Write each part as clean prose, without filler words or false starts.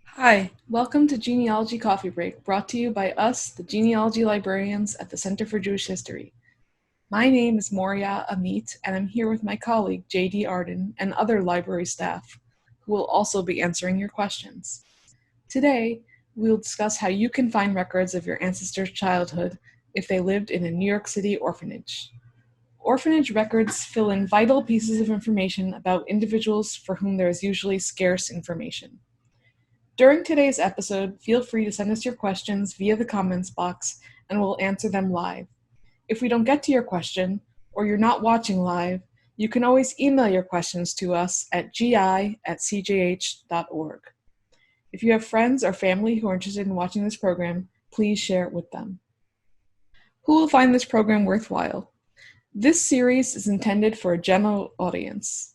Hi, welcome to Genealogy Coffee Break, brought to you by us, the genealogy librarians at the Center for Jewish History. My name is Moria Amit, and I'm here with my colleague J.D. Arden and other library staff, who will also be answering your questions. Today, we'll discuss how you can find records of your ancestors' childhood if they lived in a New York City orphanage. Orphanage records fill in vital pieces of information about individuals for whom there is usually scarce information. During today's episode, feel free to send us your questions via the comments box and we'll answer them live. If we don't get to your question, or you're not watching live, you can always email your questions to us at gi@cjh.org. If you have friends or family who are interested in watching this program, please share it with them. Who will find this program worthwhile? This series is intended for a general audience.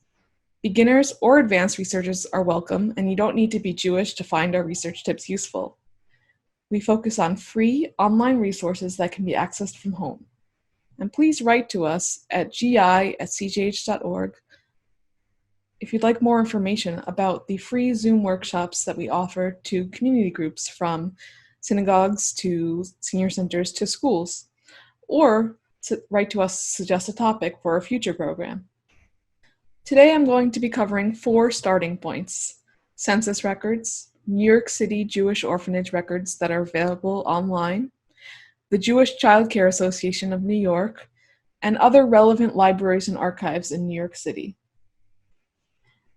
Beginners or advanced researchers are welcome, and you don't need to be Jewish to find our research tips useful. We focus on free online resources that can be accessed from home. And please write to us at gi@cjh.org if you'd like more information about the free Zoom workshops that we offer to community groups, from synagogues to senior centers to schools, or write to us to suggest a topic for a future program. Today I'm going to be covering 4 starting points: census records, New York City Jewish orphanage records that are available online, the Jewish Child Care Association of New York, and other relevant libraries and archives in New York City.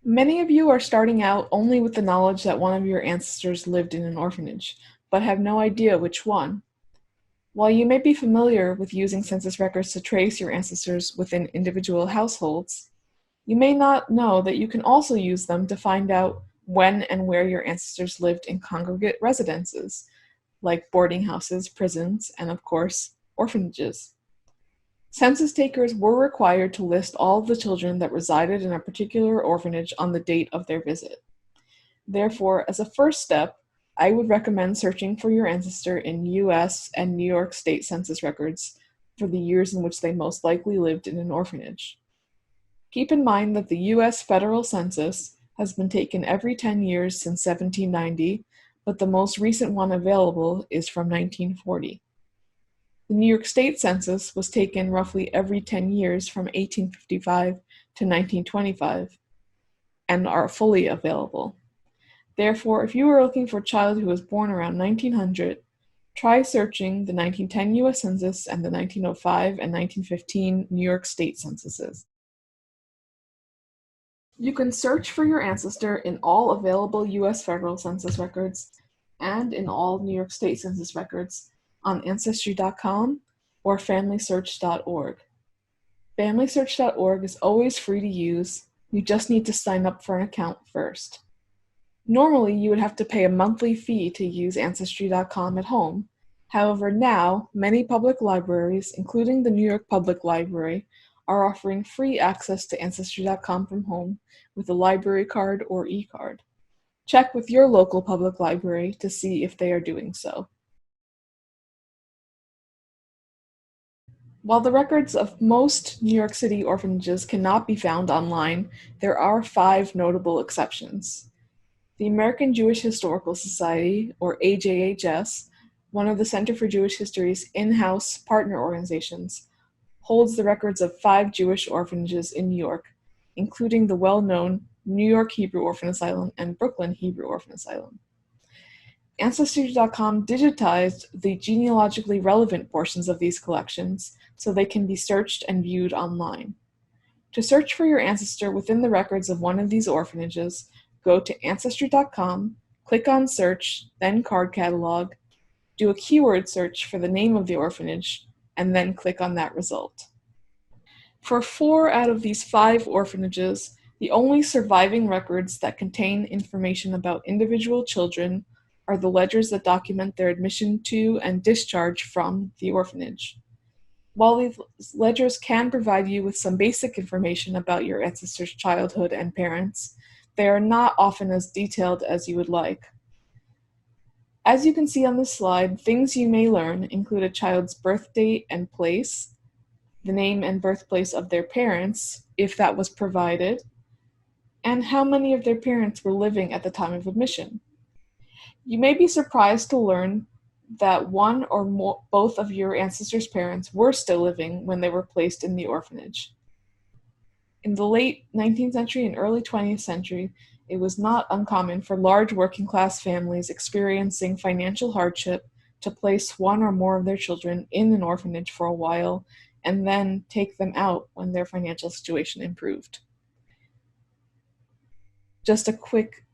Many of you are starting out only with the knowledge that one of your ancestors lived in an orphanage, but have no idea which one. While you may be familiar with using census records to trace your ancestors within individual households, you may not know that you can also use them to find out when and where your ancestors lived in congregate residences, like boarding houses, prisons, and of course, orphanages. Census takers were required to list all of the children that resided in a particular orphanage on the date of their visit. Therefore, as a first step, I would recommend searching for your ancestor in U.S. and New York State Census records for the years in which they most likely lived in an orphanage. Keep in mind that the U.S. federal census has been taken every 10 years since 1790, but the most recent one available is from 1940. The New York State census was taken roughly every 10 years from 1855 to 1925 and are fully available. Therefore, if you are looking for a child who was born around 1900, try searching the 1910 U.S. Census and the 1905 and 1915 New York State censuses. You can search for your ancestor in all available U.S. federal census records and in all New York State census records on Ancestry.com or FamilySearch.org. FamilySearch.org is always free to use. You just need to sign up for an account first. Normally, you would have to pay a monthly fee to use Ancestry.com at home. However, now, many public libraries, including the New York Public Library, are offering free access to Ancestry.com from home with a library card or e-card. Check with your local public library to see if they are doing so. While the records of most New York City orphanages cannot be found online, there are 5 notable exceptions. The American Jewish Historical Society, or AJHS, one of the Center for Jewish History's in-house partner organizations, holds the records of 5 Jewish orphanages in New York, including the well-known New York Hebrew Orphan Asylum and Brooklyn Hebrew Orphan Asylum. Ancestry.com digitized the genealogically relevant portions of these collections so they can be searched and viewed online. To search for your ancestor within the records of one of these orphanages, go to Ancestry.com, click on Search, then Card Catalog, do a keyword search for the name of the orphanage, and then click on that result. For 4 out of these 5 orphanages, the only surviving records that contain information about individual children are the ledgers that document their admission to and discharge from the orphanage. While these ledgers can provide you with some basic information about your ancestor's childhood and parents, they are not often as detailed as you would like. As you can see on this slide, things you may learn include a child's birth date and place, the name and birthplace of their parents, if that was provided, and how many of their parents were living at the time of admission. You may be surprised to learn that one or both of your ancestors' parents were still living when they were placed in the orphanage. In the late 19th century and early 20th century, it was not uncommon for large working-class families experiencing financial hardship to place one or more of their children in an orphanage for a while and then take them out when their financial situation improved. Just a quick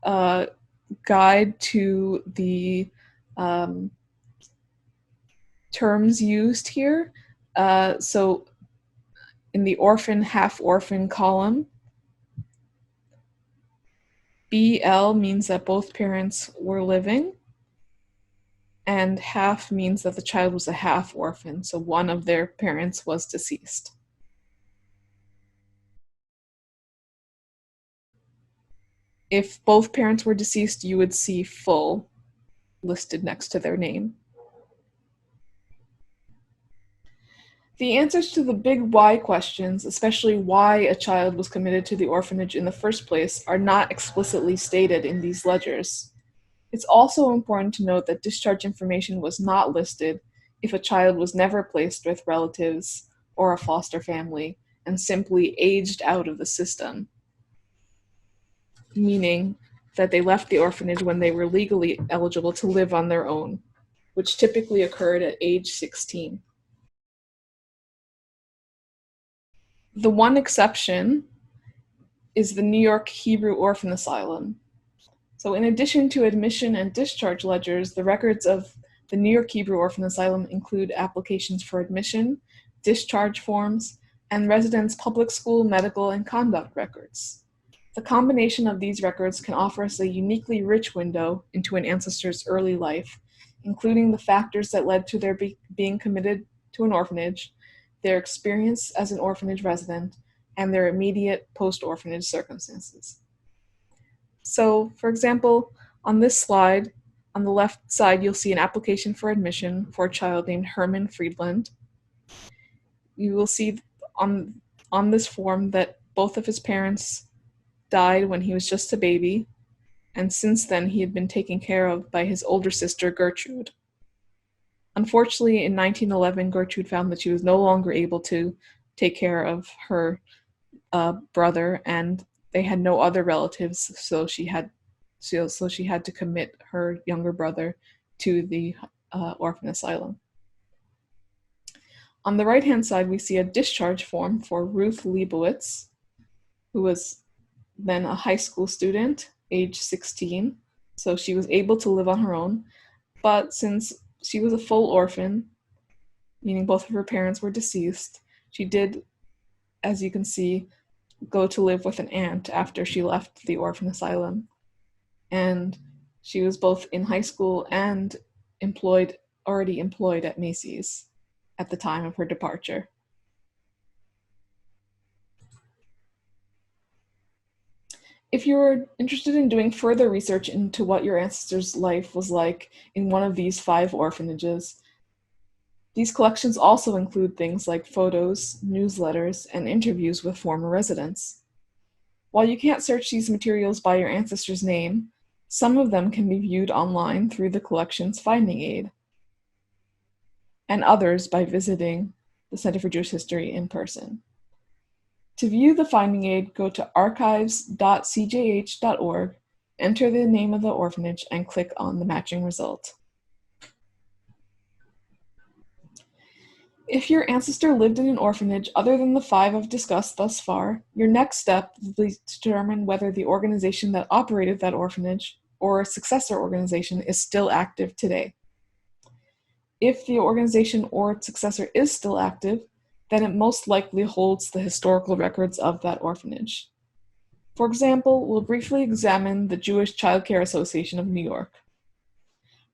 guide to the terms used here. So in the orphan, half-orphan column, BL means that both parents were living, and half means that the child was a half-orphan, so one of their parents was deceased. If both parents were deceased, you would see full listed next to their name. The answers to the big why questions, especially why a child was committed to the orphanage in the first place, are not explicitly stated in these ledgers. It's also important to note that discharge information was not listed if a child was never placed with relatives or a foster family and simply aged out of the system, meaning that they left the orphanage when they were legally eligible to live on their own, which typically occurred at age 16. The one exception is the New York Hebrew Orphan Asylum. So in addition to admission and discharge ledgers, the records of the New York Hebrew Orphan Asylum include applications for admission, discharge forms, and residents' public school, medical, and conduct records. The combination of these records can offer us a uniquely rich window into an ancestor's early life, including the factors that led to their being committed to an orphanage, their experience as an orphanage resident, and their immediate post-orphanage circumstances. So, for example, on this slide, on the left side, you'll see an application for admission for a child named Herman Friedland. You will see on this form that both of his parents died when he was just a baby, and since then he had been taken care of by his older sister, Gertrude. Unfortunately, in 1911, Gertrude found that she was no longer able to take care of her brother, and they had no other relatives, so she had to commit her younger brother to the orphan asylum. On the right-hand side, we see a discharge form for Ruth Leibowitz, who was then a high school student, age 16, so she was able to live on her own, but since she was a full orphan, meaning both of her parents were deceased, she did, as you can see, go to live with an aunt after she left the orphan asylum. And she was both in high school and already employed at Macy's at the time of her departure. If you're interested in doing further research into what your ancestor's life was like in one of these 5 orphanages, these collections also include things like photos, newsletters, and interviews with former residents. While you can't search these materials by your ancestor's name, some of them can be viewed online through the collection's finding aid, and others by visiting the Center for Jewish History in person. To view the finding aid, go to archives.cjh.org, enter the name of the orphanage, and click on the matching result. If your ancestor lived in an orphanage other than the 5 I've discussed thus far, your next step will be to determine whether the organization that operated that orphanage or a successor organization is still active today. If the organization or its successor is still active, then it most likely holds the historical records of that orphanage. For example, we'll briefly examine the Jewish Child Care Association of New York.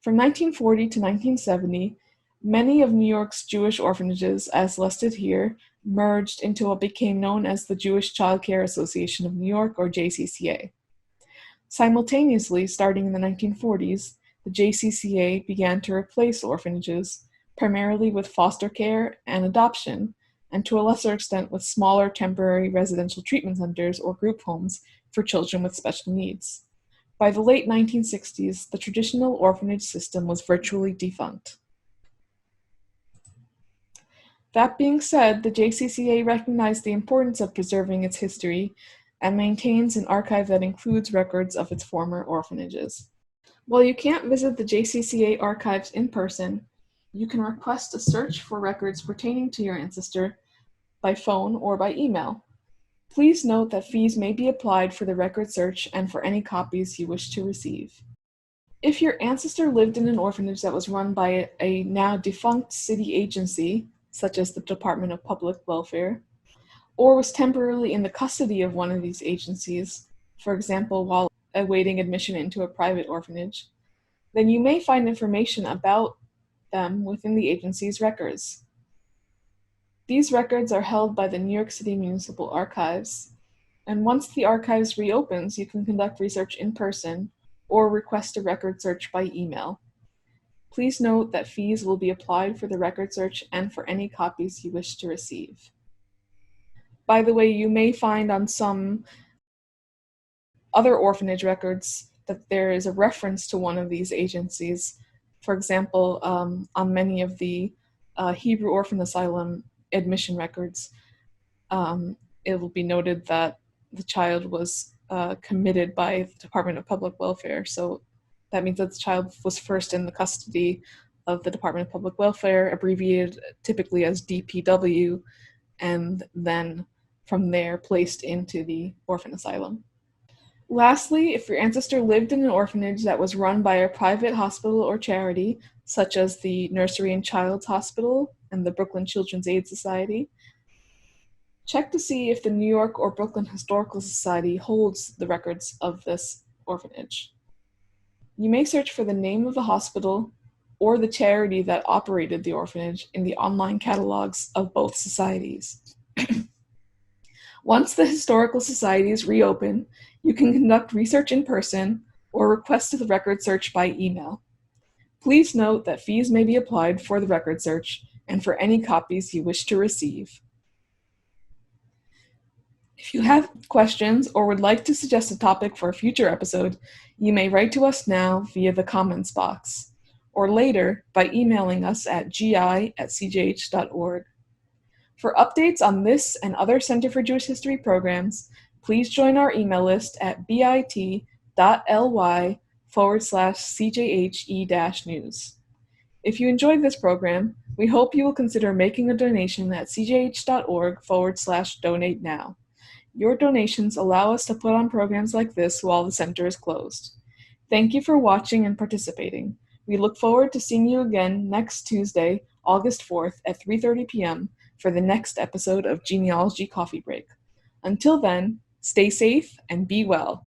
From 1940 to 1970, many of New York's Jewish orphanages, as listed here, merged into what became known as the Jewish Child Care Association of New York, or JCCA. Simultaneously, starting in the 1940s, the JCCA began to replace orphanages, primarily with foster care and adoption, and to a lesser extent with smaller temporary residential treatment centers or group homes for children with special needs. By the late 1960s, the traditional orphanage system was virtually defunct. That being said, the JCCA recognized the importance of preserving its history and maintains an archive that includes records of its former orphanages. While you can't visit the JCCA archives in person, you can request a search for records pertaining to your ancestor by phone or by email. Please note that fees may be applied for the record search and for any copies you wish to receive. If your ancestor lived in an orphanage that was run by a now defunct city agency, such as the Department of Public Welfare, or was temporarily in the custody of one of these agencies, for example, while awaiting admission into a private orphanage, then you may find information about them within the agency's records. These records are held by the New York City Municipal Archives, and once the archives reopens, you can conduct research in person or request a record search by email. Please note that fees will be applied for the record search and for any copies you wish to receive. By the way, you may find on some other orphanage records that there is a reference to one of these agencies. For example, on many of the Hebrew Orphan Asylum admission records, it will be noted that the child was committed by the Department of Public Welfare. So that means that the child was first in the custody of the Department of Public Welfare, abbreviated typically as DPW, and then from there placed into the orphan asylum. Lastly, if your ancestor lived in an orphanage that was run by a private hospital or charity, such as the Nursery and Child's Hospital and the Brooklyn Children's Aid Society, check to see if the New York or Brooklyn Historical Society holds the records of this orphanage. You may search for the name of the hospital or the charity that operated the orphanage in the online catalogs of both societies. Once the historical societies reopen, you can conduct research in person or request the record search by email. Please note that fees may be applied for the record search and for any copies you wish to receive. If you have questions or would like to suggest a topic for a future episode, you may write to us now via the comments box, or later by emailing us at gi@cjh.org. For updates on this and other Center for Jewish History programs, please join our email list at bit.ly/CJHE-news. If you enjoyed this program, we hope you will consider making a donation at cjh.org/donate now. Your donations allow us to put on programs like this while the center is closed. Thank you for watching and participating. We look forward to seeing you again next Tuesday, August 4th at 3:30 p.m. for the next episode of Genealogy Coffee Break. Until then, stay safe and be well.